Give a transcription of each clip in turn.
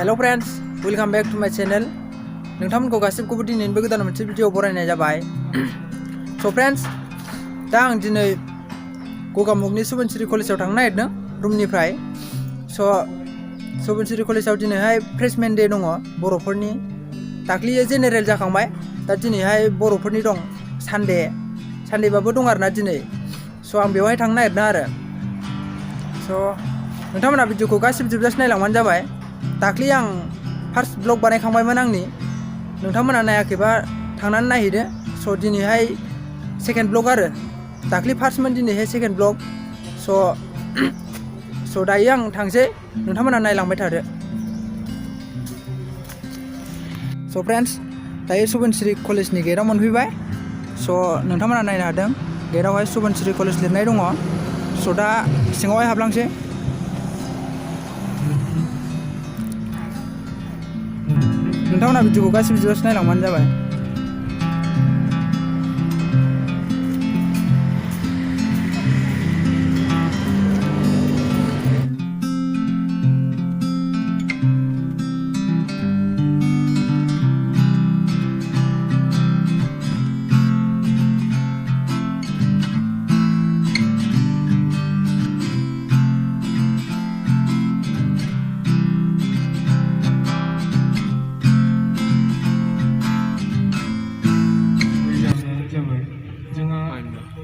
Hello friends, welcome back to my channel. नोंथांमोनखौ गासिबखौबो दिनैनिबो गोदान मोनसे भिडिअ बरायनाय जाबाय. So friends, दा आं दिनै गगामुखनि सुबानसिरि कलेजाव थांनो नागिरदों रुमनिफ्राय. So सुबानसिरि कलेजाव दिनैहाय फ्रेशमेन डे दङ बर'फोरनि. दाख्लैयो जेनेरेल जाखांबाय. दा दिनैहाय बर'फोरनि दं सानडेबाबो दं आरोना दिनै. So आं बेवहाय थांनो नागिरदों आरो. So नोंथांमोना भिडिअखौ गासिबो जोबजासे नायलांबानो जाबाय. दाख्लै आं फार्स्ट ब्लग बानायखांबायमोन आंनि. नोंथांमोना नायाखैबा थांनानै नायहैदो. स' दिनैहाय सेकेन्ड ब्लग आरो. दाख्लै फार्स्टमोन दिनैहाय सेकेन्ड ब्लग. स' दायो आं थांसै. नोंथांमोना नायलांबाय थादो. स' फ्रेन्ड्स, दायो सुबानसिरि कलेजनि गेटआव मोनफैबाय. स' नोंथांमोना नायनो हादों गेटआवहाय सुबानसिरि कलेज लिरनाय दङ. स' दा सिङावहाय हाबलांसै. नोंथांमोना भिडिअखौ गासिबो जोबजासे नायलांबानो जाबाय.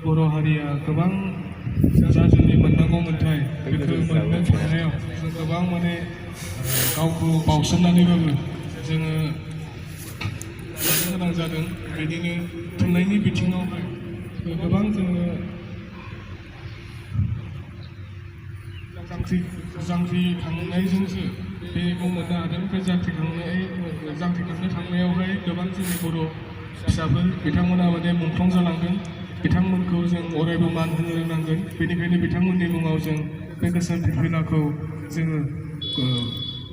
बर' हारिया गोबां जा जोंनि मोननांगौ मोन्थाय बेखौ मोननो थांनायाव जों गोबां माने गावखौ बावसोमनानैबाबो जोङो लानो गोनां जादों. बिदिनो थुनलाइनि बिथिङावहाय गोबां जोङो जांख्रिखांनायजोंसो बेखौ मोननो हादों. बे जांख्रिखांनो थांनायावहाय गोबां जोंनि बर' फिसाफोर बिथांमोना माने मुंख्लं जालांदों. बिथांमोनखौ जों अरायबो मान होनो रोंनांगोन. बेनिखायनो बिथांमोननि मुङाव जों बे गोसोम फिरफिलाखौ जोङो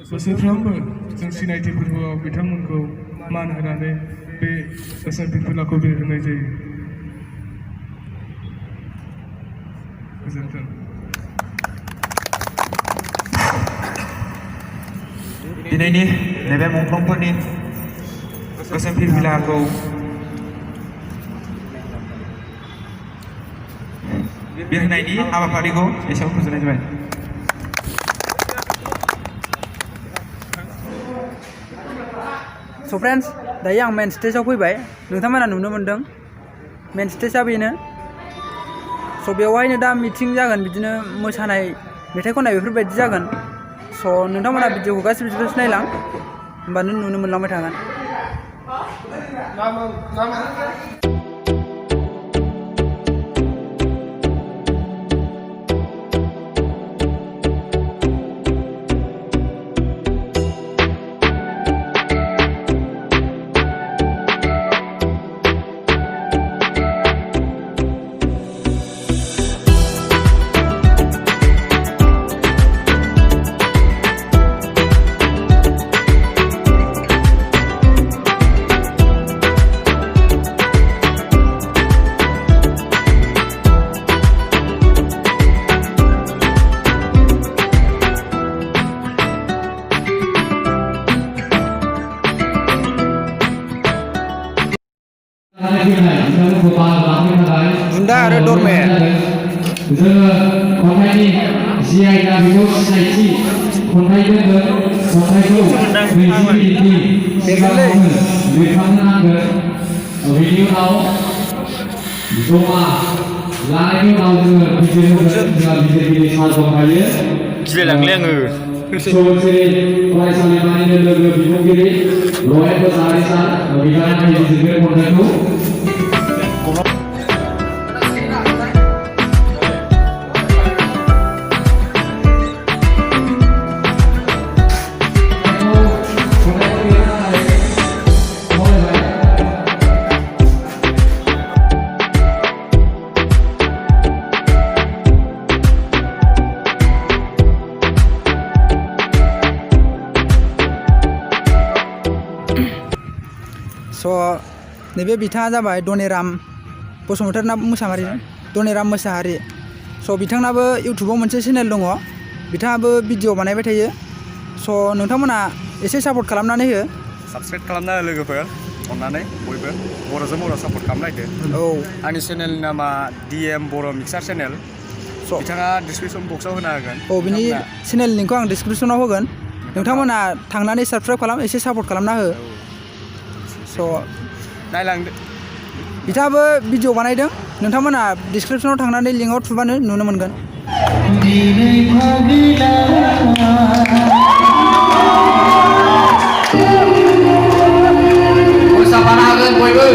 बोसोरफ्रोमबो जों सिनायथि फोरबोआव बिथांमोनखौ मान होनानै बे गोसोम फिरफिलाखौ बिरहोनाय जायो. गोजोन्थों. दिनैनि नैबे मुंख्लंफोरनि गोसोम फिरफिलाखौ बिरहोनायनि हाबाफारिखौ एसेयावनो फोजोबनाय जाबाय. स' फ्रेन्ड्स, दायो आं मेन स्टेजाव फैबाय. नोंथांमोना नुनो मोन्दों मेन स्टेजआ बेनो. स' बेवहायनो दा मिटिं जागोन, बिदिनो मोसानाय, मेथाइ खननाय बेफोरबायदि जागोन. स' नोंथांमोना भिडिअखौ गासिबो जोबजासे नायलां, होमबानो नुनो मोनलांबाय थागोन. बुन्दा आरो दरमे जोङो खन्थाइनि जि आयदा बेखौ सिनायथि खन्थाइ दोनगोन. खन्थाइखौ 20 मिनिटनि सिगाङावनो लिरखांनो नांगोन. बेनि उनाव जमा लानायनि उनाव जोङो बिजिरहोगोन. जोंहा बिजिरगिरि सार दंखायो. गिलायलांलै आङो. सुबानसिरि फरायसालिमानिनो लोगो बिबुंगिरि लरेन्ट सार बिथाङा बिजिरगोन खन्थाइखौ. स' नैबे बिथाङा जाबाय दनेराम मोसाहारि. स' बिथांनाबो इउटुबाव मोनसे चेनेल दङ. बिथाङाबो भिडिअ बानायबाय थायो. स' नोंथांमोना एसे सापर्ट खालामनानै हो साबसक्राइब खालामना लोगोफोर अननानै बयबो बर'जों बर' सापर्ट खालामलायदो औ आंनि चेनेलनि नामा DM बर' मिक्सार चेनेल बिथाङा डिसक्रिपसन बक्सआव होना होगोन औ बिनि चेनेल लिंकखौ आं डिसक्रिपसनाव होगोन नोंथांमोना थांनानै साबस्क्राइब खालाम एसे सापर्ट खालामना हो स' नायलांदो बिथाङाबो भिडिअ बानायदों नोंथांमोना डिसक्रिपसनाव थांनानै लिंकआव थुबानो नुनो मोनगोन मोसाफानो हागोन बयबो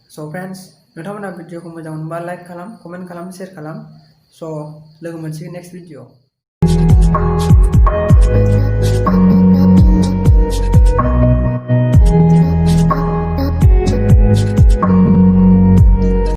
स' फ्रेन्ड्स नोंथांमोना भिडिअखौ मोजां मोनबा लाइक खालाम कमेन्ट खालाम शेयार खालाम स' लोगो मोनसिगोन नेक्स्ट भिडिअ